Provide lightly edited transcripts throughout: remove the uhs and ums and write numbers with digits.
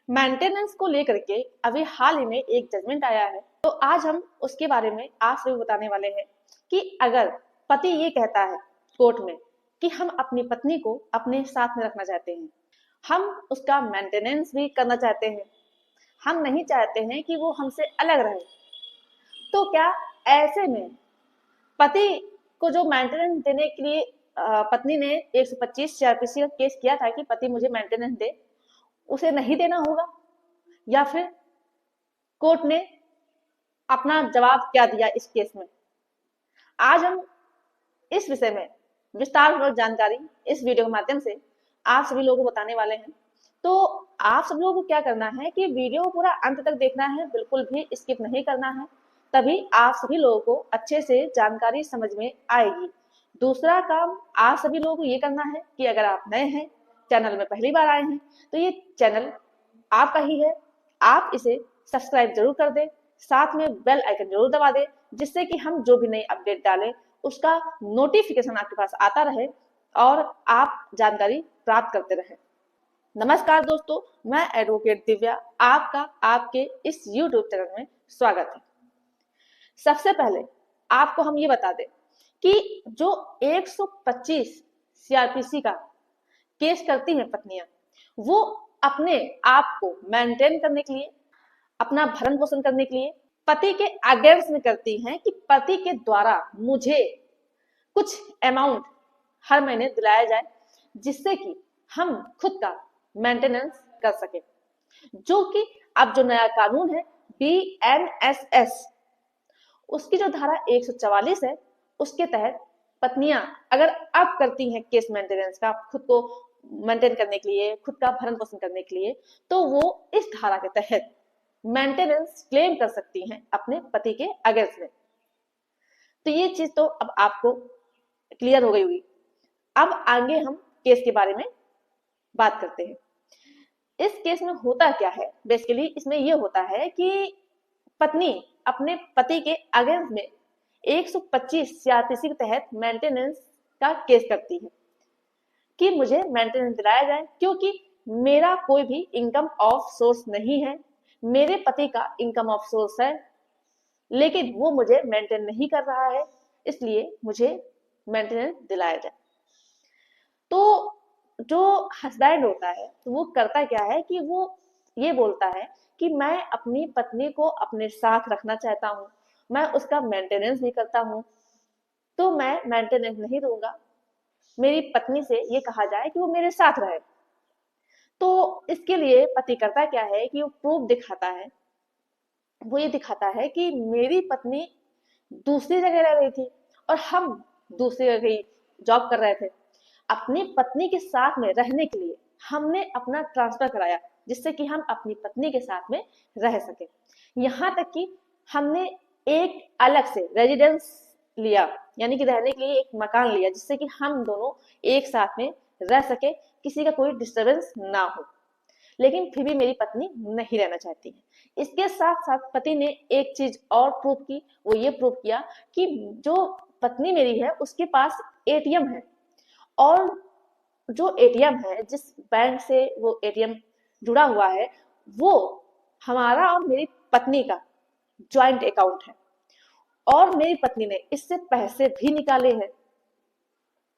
Maintenance को लेकर के अभी हाल ही में एक जजमेंट आया है, तो आज हम उसके बारे में आप सभी बताने वाले हैं कि अगर पति ये कहता है कोर्ट में कि हम अपनी पत्नी को अपने साथ में रखना चाहते हैं, हम उसका मेंटेनेंस भी करना चाहते हैं, हम नहीं चाहते हैं कि वो हमसे अलग रहे, तो क्या ऐसे में पति को जो मेंटेनेंस देने के लिए पत्नी ने 125 सीआरपीसी का केस किया था कि पति मुझे मेंटेनेंस दे, उसे नहीं देना होगा, या फिर कोर्ट ने अपना जवाब क्या दिया इस केस में। आज हम इस विषय में विस्तार पूर्वक जानकारी इस वीडियो के माध्यम से आप सभी लोगों को बताने वाले हैं। तो आप सब लोगों को क्या करना है कि वीडियो को पूरा अंत तक देखना है, बिल्कुल भी स्किप नहीं करना है, तभी आप सभी लोगों को अच्छे से जानकारी समझ में आएगी। दूसरा काम आप सभी लोगों को ये करना है कि अगर आप नए हैं, चैनल में पहली बार आए हैं, तो ये चैनल आपका ही है, आप इसे सब्सक्राइब जरूर कर दें, साथ में बेल आइकन जरूर दबा दें, जिससे कि हम जो भी नई अपडेट डालें उसका नोटिफिकेशन आपके पास आता रहे और आप जानकारी प्राप्त करते रहें। नमस्कार दोस्तों, मैं एडवोकेट दिव्या, आपका आपके इस YouTube चैनल में स्वागत है। सबसे पहले आपको हम ये बता दें कि जो 125 सीआरपीसी का केस करती हैं पत्नियां, वो अपने आप को मेंटेन करने के लिए, अपना भरण पोषण करने के लिए पति के अगेंस्ट में करती हैं कि पति के द्वारा मुझे कुछ अमाउंट हर महीने दिलाया जाए, जिससे कि हम खुद का मेंटेनेंस कर सके। जो कि अब जो नया कानून है BNSS, उसकी जो धारा 144 है, उसके तहत पत्नियां अगर अब करती हैं केस मेंटेनेंस का, खुद को मेंटेन करने के लिए, खुद का भरण पोषण करने के लिए, तो वो इस धारा के तहत मेंटेनेंस क्लेम कर सकती हैं अपने पति के अगेंस्ट में। तो ये चीज तो अब आपको क्लियर हो गई होगी। अब आगे हम केस के बारे में बात करते हैं। इस केस में होता क्या है, बेसिकली इसमें यह होता है कि पत्नी अपने पति के अगेंस्ट में 125 सीआरपीसी के तहत मेंटेनेंस का केस करती है कि मुझे मेंटेनेंस दिलाया जाए, क्योंकि मेरा कोई भी इनकम ऑफ सोर्स नहीं है, मेरे पति का इनकम ऑफ सोर्स है, लेकिन वो मुझे मेंटेन नहीं कर रहा है, इसलिए मुझे मेंटेनेंस दिलाया जाए। तो जो हस्बैंड होता है तो वो करता क्या है कि वो ये बोलता है कि मैं अपनी पत्नी को अपने साथ रखना चाहता हूँ, मैं उसका मेंटेनेंस भी करता हूँ, तो मैं मेंटेनेंस नहीं दूंगा, मेरी पत्नी से ये कहा जाए कि वो मेरे साथ रहे। तो इसके लिए पति करता क्या है कि वो प्रूफ दिखाता है, वो ये दिखाता है कि मेरी पत्नी दूसरी जगह रह रही थी और हम दूसरी जगह जॉब कर रहे थे। अपनी पत्नी के साथ में रहने के लिए हमने अपना ट्रांसफर कराया, जिससे कि हम अपनी पत्नी के साथ में रह सके। यहाँ तक कि हमने एक अलग से रेजिडेंस लिया, यानी कि रहने के लिए एक मकान लिया, जिससे कि हम दोनों एक साथ में रह सके, किसी का कोई डिस्टरबेंस ना हो। लेकिन फिर भी मेरी पत्नी नहीं रहना चाहती है। इसके साथ साथ पति ने एक चीज और प्रूव की, वो ये प्रूव किया कि जो पत्नी मेरी है उसके पास एटीएम है, और जो एटीएम है, जिस बैंक से वो एटीएम जुड़ा हुआ है, वो हमारा और मेरी पत्नी का ज्वाइंट अकाउंट है, और मेरी पत्नी ने इससे पैसे भी निकाले हैं।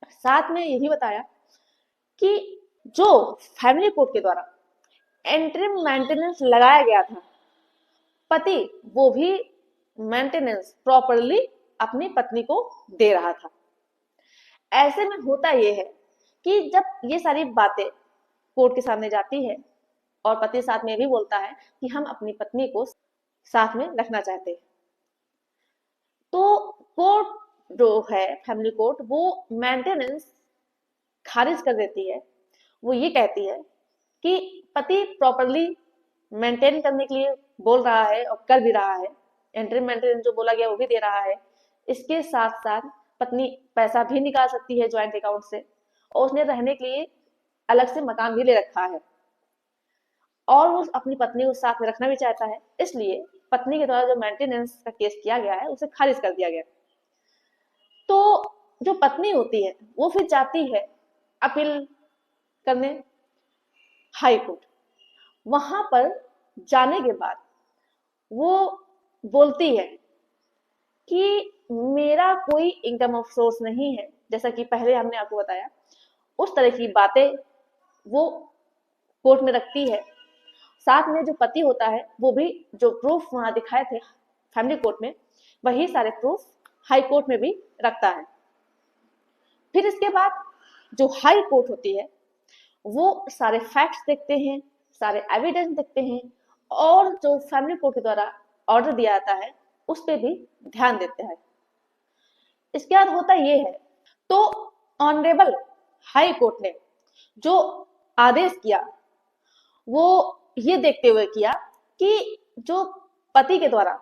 साथ में यही बताया कि जो फैमिली कोर्ट के द्वारा एंट्रीम मेंटेनेंस लगाया गया था, पति वो भी मेंटेनेंस प्रॉपरली अपनी पत्नी को दे रहा था। ऐसे में होता यह है कि जब ये सारी बातें कोर्ट के सामने जाती है और पति साथ में भी बोलता है कि हम अपनी पत्नी को साथ में रखना चाहते हैं, तो कोर्ट जो है फैमिली कोर्ट, वो मेंटेनेंस खारिज कर देती है। वो ये कहती है कि पति प्रॉपरली मेंटेन करने के लिए बोल रहा है और कर भी रहा है, एंट्री मेंटेनेंस जो बोला गया वो भी दे रहा है। इसके साथ साथ पत्नी पैसा भी निकाल सकती है ज्वाइंट अकाउंट से, और उसने रहने के लिए अलग से मकान भी ले रखा है, और वो अपनी पत्नी को साथ में रखना भी चाहता है। इसलिए पत्नी के द्वारा जो मेंटेनेंस का केस किया गया है उसे खारिज कर दिया गया। तो जो पत्नी होती है वो फिर जाती है अपील करने हाई कोर्ट, वहां पर जाने के बाद वो बोलती है कि मेरा कोई इनकम ऑफ सोर्स नहीं है, जैसा कि पहले हमने आपको बताया, उस तरह की बातें वो कोर्ट में रखती है। साथ में जो पति होता है वो भी जो प्रूफ वहां दिखाए थे फैमिली कोर्ट में, वही सारे प्रूफ हाई कोर्ट में भी रखता है। फिर इसके बाद जो हाई कोर्ट होती है वो सारे फैक्ट्स देखते हैं, सारे एविडेंस देखते हैं, और जो फैमिली कोर्ट के द्वारा ऑर्डर दिया जाता है उस पर भी ध्यान देते हैं। इसके बाद होता ये है, तो ऑनरेबल हाई कोर्ट ने जो आदेश किया वो ये देखते हुए किया कि जो पति के द्वारा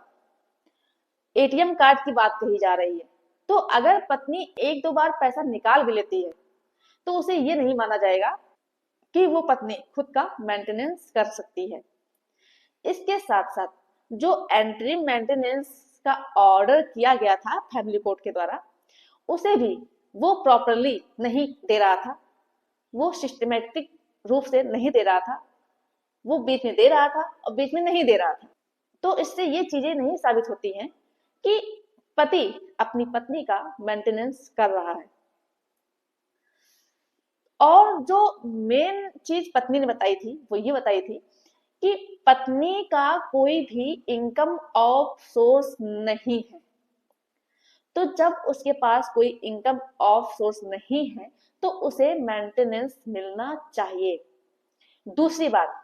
एटीएम कार्ड की बात कही जा रही है, तो अगर पत्नी एक दो बार पैसा निकाल भी लेती है तो उसे ये नहीं माना जाएगा कि वो पत्नी खुद का मेंटेनेंस कर सकती है। इसके साथ साथ जो एंट्री मेंटेनेंस का ऑर्डर किया गया था फैमिली कोर्ट के द्वारा, उसे भी वो प्रॉपरली नहीं दे रहा था, वो सिस्टमेटिक रूप से नहीं दे रहा था, वो बीच में दे रहा था और बीच में नहीं दे रहा था। तो इससे ये चीजें नहीं साबित होती हैं कि पति अपनी पत्नी का मेंटेनेंस कर रहा है। और जो मेन चीज पत्नी ने बताई थी वो ये बताई थी कि पत्नी का कोई भी इनकम ऑफ सोर्स नहीं है। तो जब उसके पास कोई इनकम ऑफ सोर्स नहीं है तो उसे मेंटेनेंस मिलना चाहिए। दूसरी बात,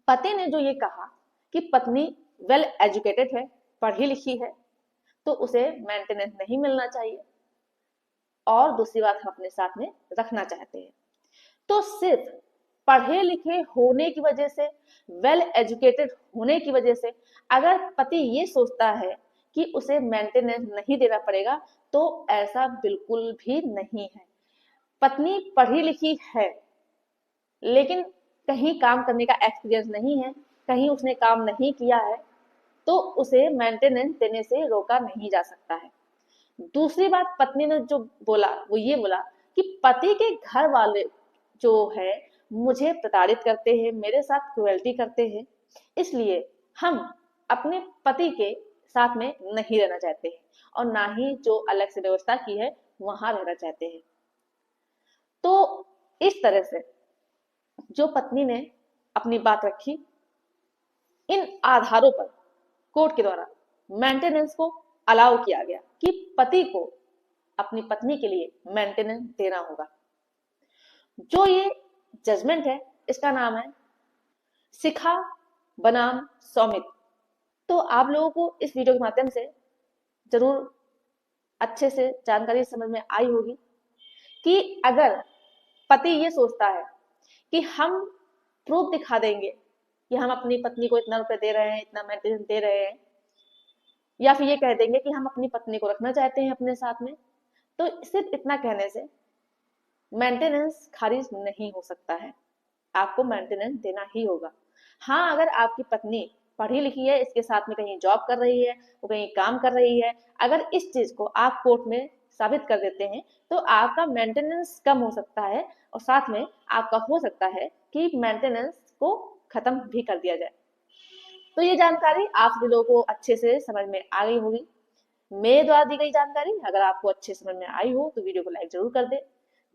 पति ने जो ये कहा कि पत्नी वेल एजुकेटेड है, पढ़ी लिखी है, तो उसे मेंटेनेंस नहीं मिलना चाहिए। और दूसरी बात हम अपने साथ में रखना चाहते हैं, तो सिर्फ पढ़े लिखे होने की वजह से, वेल एजुकेटेड होने की वजह से अगर पति ये सोचता है कि उसे मेंटेनेंस नहीं देना पड़ेगा, तो ऐसा बिल्कुल भी नहीं है। पत्नी पढ़ी लिखी है लेकिन कहीं काम करने का एक्सपीरियंस नहीं है, कहीं उसने काम नहीं किया है, तो उसे मेंटेनेंस देने से रोका नहीं जा सकता है। दूसरी बात पत्नी ने जो बोला वो ये बोला कि पति के घर वाले जो है मुझे प्रताड़ित करते हैं, मेरे साथ क्रुएल्टी करते हैं, इसलिए हम अपने पति के साथ में नहीं रहना चाहते हैं और ना ही जो अलग से व्यवस्था की है वहां रहना चाहते हैं। तो इस तरह से जो पत्नी ने अपनी बात रखी, इन आधारों पर कोर्ट के द्वारा मेंटेनेंस को अलाउ किया गया कि पति को अपनी पत्नी के लिए मेंटेनेंस देना होगा। जो ये जजमेंट है इसका नाम है शिखा बनाम सौमित। तो आप लोगों को इस वीडियो के माध्यम से जरूर अच्छे से जानकारी समझ में आई होगी कि अगर पति ये सोचता है कि हम प्रूफ दिखा देंगे कि हम अपनी पत्नी को इतना रुपए दे रहे हैं, इतना मेंटेनेंस दे रहे हैं, या फिर ये कह देंगे कि हम अपनी पत्नी को रखना चाहते हैं अपने साथ में, तो सिर्फ इतना कहने से मेंटेनेंस खारिज नहीं हो सकता है। आपको मेंटेनेंस देना ही होगा। हाँ, अगर आपकी पत्नी पढ़ी लिखी है, इसके साथ में कहीं जॉब कर रही है, वो कहीं काम कर रही है, अगर इस चीज को आप कोर्ट में साबित कर देते हैं तो आपका मेंटेनेंस कम हो सकता है और साथ में आपका हो सकता है कि मेंटेनेंस को खत्म भी कर दिया जाए। तो ये जानकारी आप सभी लोगों को अच्छे से समझ में आ गई होगी। मेरे द्वारा दी गई जानकारी अगर आपको अच्छे समझ में आई हो तो वीडियो को लाइक जरूर कर दे,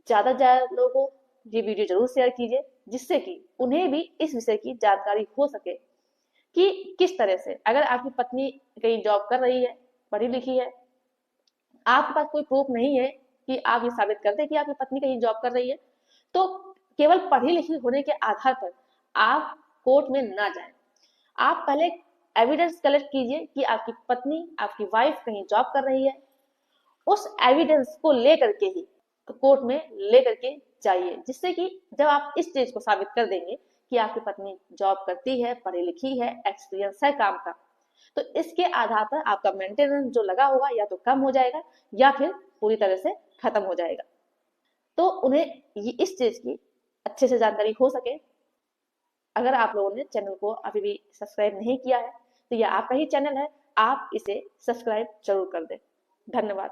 ज्यादा से ज्यादा लोगों को ये वीडियो जरूर शेयर कीजिए, जिससे कि उन्हें भी इस विषय की जानकारी हो सके कि किस तरह से अगर आपकी पत्नी कहीं जॉब कर रही है, पढ़ी लिखी है, आपके पास कोई प्रूफ नहीं है कि आप ये साबित कर दे कि आपकी पत्नी कहीं जॉब कर रही है, तो केवल पढ़ी लिखी होने के आधार पर आप कोर्ट में ना जाएं। आप पहले एविडेंस कलेक्ट कीजिए कि आपकी पत्नी, आपकी वाइफ कहीं जॉब कर रही है। उस एविडेंस को लेकर के ही कोर्ट में लेकर के जाइए, जिससे कि जब आप इस चीज को साबित कर देंगे कि आपकी पत्नी जॉब करती है, पढ़ी लिखी है, एक्सपीरियंस है काम का, तो इसके आधार पर आपका मेंटेनेंस जो लगा होगा या तो कम हो जाएगा या फिर पूरी तरह से खत्म हो जाएगा। तो उन्हें इस चीज की अच्छे से जानकारी हो सके, अगर आप लोगों ने चैनल को अभी भी सब्सक्राइब नहीं किया है तो यह आपका ही चैनल है, आप इसे सब्सक्राइब जरूर कर दें। धन्यवाद।